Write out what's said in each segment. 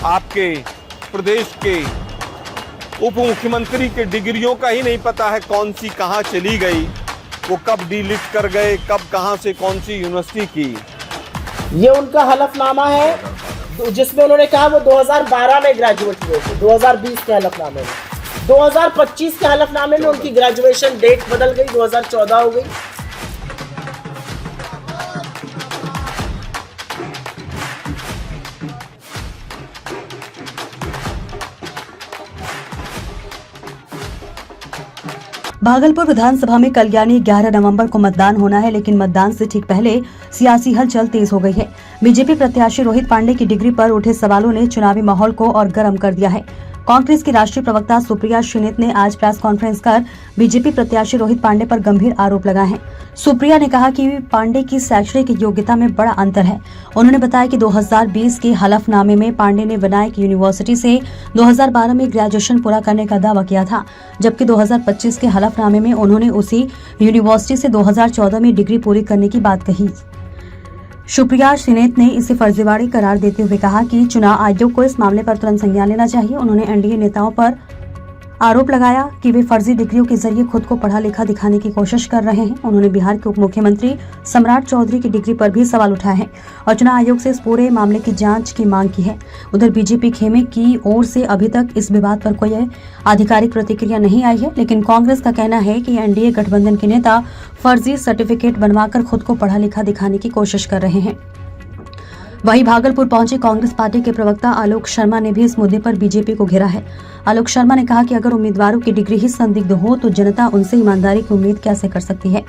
आपके प्रदेश के उप मुख्यमंत्री के डिग्रियों का ही नहीं पता है कौन सी कहां चली गई, वो कब डिलीट कर गए, कब कहां से कौन सी यूनिवर्सिटी की। ये उनका हलफनामा है जिसमें उन्होंने कहा वो 2012 में ग्रेजुएट हुए थे, 2020 के हलफनामे में। 2025 के हलफनामे में उनकी ग्रेजुएशन डेट बदल गई, 2014 हो गई। भागलपुर विधानसभा में कल यानी 11 नवंबर को मतदान होना है, लेकिन मतदान से ठीक पहले सियासी हलचल तेज हो गई है। बीजेपी प्रत्याशी रोहित पांडे की डिग्री पर उठे सवालों ने चुनावी माहौल को और गर्म कर दिया है। कांग्रेस की राष्ट्रीय प्रवक्ता सुप्रिया श्रीनेत ने आज प्रेस कॉन्फ्रेंस कर बीजेपी प्रत्याशी रोहित पांडे पर गंभीर आरोप लगाए हैं। सुप्रिया ने कहा कि पांडे की शैक्षणिक योग्यता में बड़ा अंतर है। उन्होंने बताया कि 2020 के हलफनामे में पांडे ने विनायक यूनिवर्सिटी से 2012 में ग्रेजुएशन पूरा करने का दावा किया था, जबकि 2025 के हलफनामे में उन्होंने उसी यूनिवर्सिटी से 2014 में डिग्री पूरी करने की बात कही। सुप्रिया श्रीनेत ने इसे फर्जीवाड़ी करार देते हुए कहा कि चुनाव आयोग को इस मामले पर तुरंत संज्ञान लेना चाहिए। उन्होंने एनडीए नेताओं पर आरोप लगाया कि वे फर्जी डिग्रियों के जरिए खुद को पढ़ा लिखा दिखाने की कोशिश कर रहे हैं। उन्होंने बिहार के उप मुख्यमंत्री सम्राट चौधरी की डिग्री पर भी सवाल उठाए हैं और चुनाव आयोग से इस पूरे मामले की जांच की मांग की है। उधर बीजेपी खेमे की ओर से अभी तक इस विवाद पर कोई आधिकारिक प्रतिक्रिया नहीं आई है, लेकिन कांग्रेस का कहना है कि एनडीए गठबंधन के नेता फर्जी सर्टिफिकेट बनवाकर खुद को पढ़ा लिखा दिखाने की कोशिश कर रहे हैं। वहीं भागलपुर पहुंचे कांग्रेस पार्टी के प्रवक्ता आलोक शर्मा ने भी इस मुद्दे पर बीजेपी को घेरा है। आलोक शर्मा ने कहा कि अगर उम्मीदवारों की डिग्री ही संदिग्ध हो तो जनता उनसे ईमानदारी की उम्मीद कैसे कर सकती है।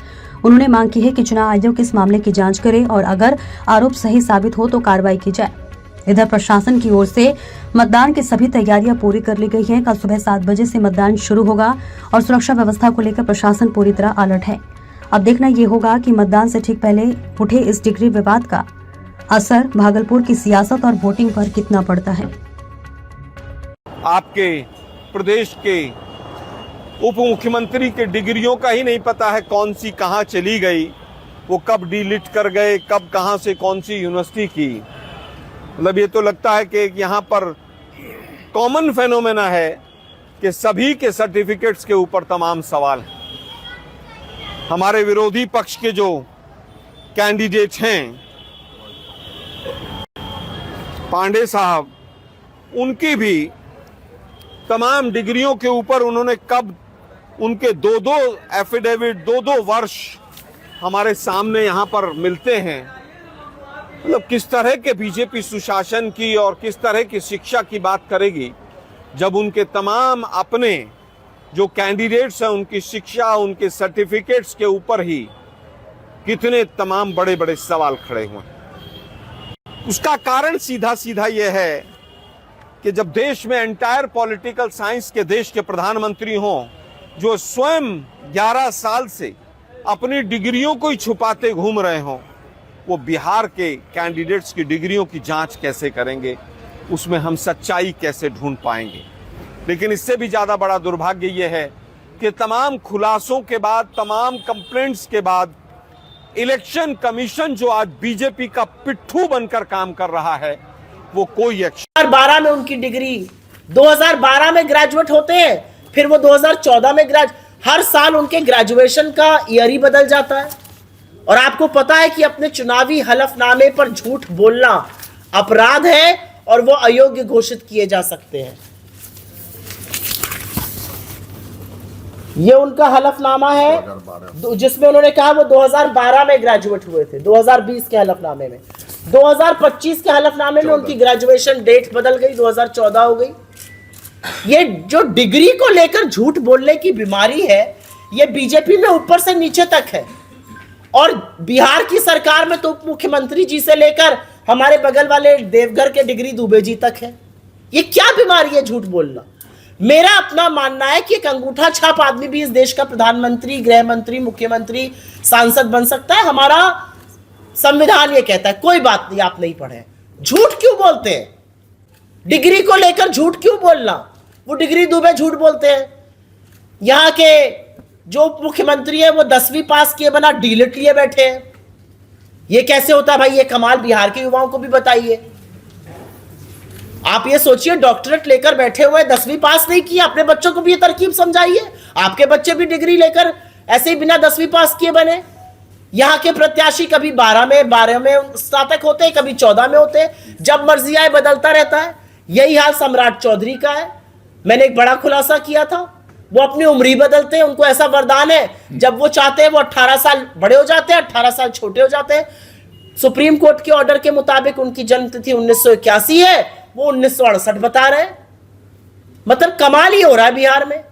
उन्होंने मांग की है कि चुनाव आयोग इस मामले की जांच करे और अगर आरोप सही साबित हो तो कार्रवाई की जाए। इधर प्रशासन की ओर से मतदान की सभी तैयारियां पूरी कर ली गई हैं। कल सुबह 7 बजे से मतदान शुरू होगा और सुरक्षा व्यवस्था को लेकर प्रशासन पूरी तरह अलर्ट है। अब देखना ये होगा कि मतदान से ठीक पहले उठे इस डिग्री विवाद का असर भागलपुर की सियासत और वोटिंग पर कितना पड़ता है। आपके प्रदेश के उप मुख्यमंत्री के डिग्रियों का ही नहीं पता है कौन सी कहां चली गई, वो कब डिलीट कर गए, कब कहां से कौन सी यूनिवर्सिटी की। मतलब ये तो लगता है कि यहाँ पर कॉमन फेनोमेना है कि सभी के सर्टिफिकेट्स के ऊपर तमाम सवाल हैं। हमारे विरोधी पक्ष के जो कैंडिडेट हैं पांडे साहब, उनकी भी तमाम डिग्रियों के ऊपर उन्होंने कब उनके दो एफिडेविट 2-2 वर्ष हमारे सामने यहां पर मिलते हैं। मतलब किस तरह के बीजेपी सुशासन की और किस तरह की शिक्षा की बात करेगी जब उनके तमाम अपने जो कैंडिडेट्स हैं उनकी शिक्षा, उनके सर्टिफिकेट्स के ऊपर ही कितने तमाम बड़े बड़े सवाल खड़े हुए हैं। उसका कारण सीधा सीधा यह है कि जब देश में एंटायर पॉलिटिकल साइंस के देश के प्रधानमंत्री हों, जो स्वयं 11 साल से अपनी डिग्रियों को ही छुपाते घूम रहे हों, वो बिहार के कैंडिडेट्स की डिग्रियों की जांच कैसे करेंगे, उसमें हम सच्चाई कैसे ढूंढ पाएंगे। लेकिन इससे भी ज्यादा बड़ा दुर्भाग्य यह है कि तमाम खुलासों के बाद, तमाम कंप्लेंट्स के बाद इलेक्शन कमीशन जो आज बीजेपी का पिट्ठू बनकर काम कर रहा है, वो कोई एक्शन। 2012 में उनकी डिग्री, 2012 में ग्रेजुएट होते हैं, फिर वो 2014 में हर साल उनके ग्रेजुएशन का ईयर ही बदल जाता है। और आपको पता है कि अपने चुनावी हलफनामे पर झूठ बोलना अपराध है और वो अयोग्य घोषित किए जा सकते हैं। ये उनका हलफनामा है जिसमें उन्होंने कहा वो 2012 में ग्रेजुएट हुए थे, 2020 के हलफनामे में। 2025 के हलफनामे में उनकी ग्रेजुएशन डेट बदल गई, 2014 हो गई। ये जो डिग्री को लेकर झूठ बोलने की बीमारी है, ये बीजेपी में ऊपर से नीचे तक है। और बिहार की सरकार में तो उप मुख्यमंत्री जी से लेकर हमारे बगल वाले देवघर के डिग्री दुबे जी तक है। ये क्या बीमारी है झूठ बोलना। मेरा अपना मानना है कि एक अंगूठा छाप आदमी भी इस देश का प्रधानमंत्री, गृह मंत्री, मुख्यमंत्री, सांसद बन सकता है। हमारा संविधान ये कहता है। कोई बात नहीं, आप नहीं पढ़े, झूठ क्यों बोलते हैं? डिग्री को लेकर झूठ क्यों बोलना? वो डिग्री दुबे झूठ बोलते हैं। यहाँ के जो उप मुख्यमंत्री है वो 10वीं पास किए बना डीलिट लिए बैठे हैं। ये कैसे होता है भाई? ये कमाल बिहार के युवाओं को भी बताइए। आप ये सोचिए, डॉक्टरेट लेकर बैठे हुए, 10वीं पास नहीं किया, अपने बच्चों को भी ये तरकीब समझाइए। आपके बच्चे भी डिग्री लेकर ऐसे ही बिना 10वीं पास किए बने। यहाँ के प्रत्याशी कभी 12 में स्नातक होते हैं, कभी 14 में होते हैं, जब मर्जी आए बदलता रहता है। यही हाल सम्राट चौधरी का है। मैंने एक बड़ा खुलासा किया था, वो अपनी उम्र ही बदलते हैं, उनको ऐसा वरदान है, जब वो चाहते हैं वो 18 साल बड़े हो जाते हैं, 18 साल छोटे हो जाते हैं। सुप्रीम कोर्ट के ऑर्डर के मुताबिक उनकी जन्म तिथि 1981 है, वो 1968 बता रहे हैं। मतलब कमाल ही हो रहा है बिहार में।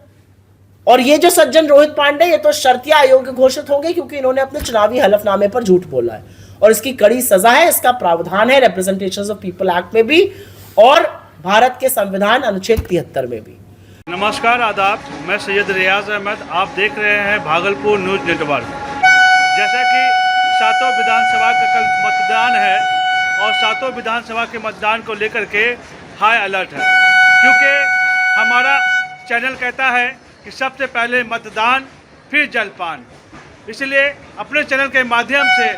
और ये जो सज्जन रोहित पांडे, ये तो शर्तिया अयोग्य घोषित होंगे, क्योंकि इन्होंने अपने चुनावी हलफनामे पर झूठ बोला है और इसकी कड़ी सजा है। इसका प्रावधान है रिप्रेजेंटेशन ऑफ पीपल एक्ट में भी और भारत के संविधान अनुच्छेद 73 में भी। नमस्कार, आदाब। मैं सैयद रियाज अहमद, आप देख रहे हैं भागलपुर न्यूज़ नेटवर्क। जैसा कि सातों विधानसभा का कल मतदान है और सातों विधानसभा के मतदान को लेकर के हाई अलर्ट है, क्योंकि हमारा चैनल कहता है कि सबसे पहले मतदान फिर जलपान। इसलिए अपने चैनल के माध्यम से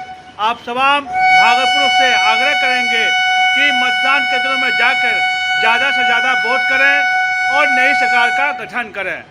आप तमाम भागलपुर से आग्रह करेंगे कि मतदान केंद्रों में जाकर ज़्यादा से ज़्यादा वोट करें और नई सरकार का गठन करें।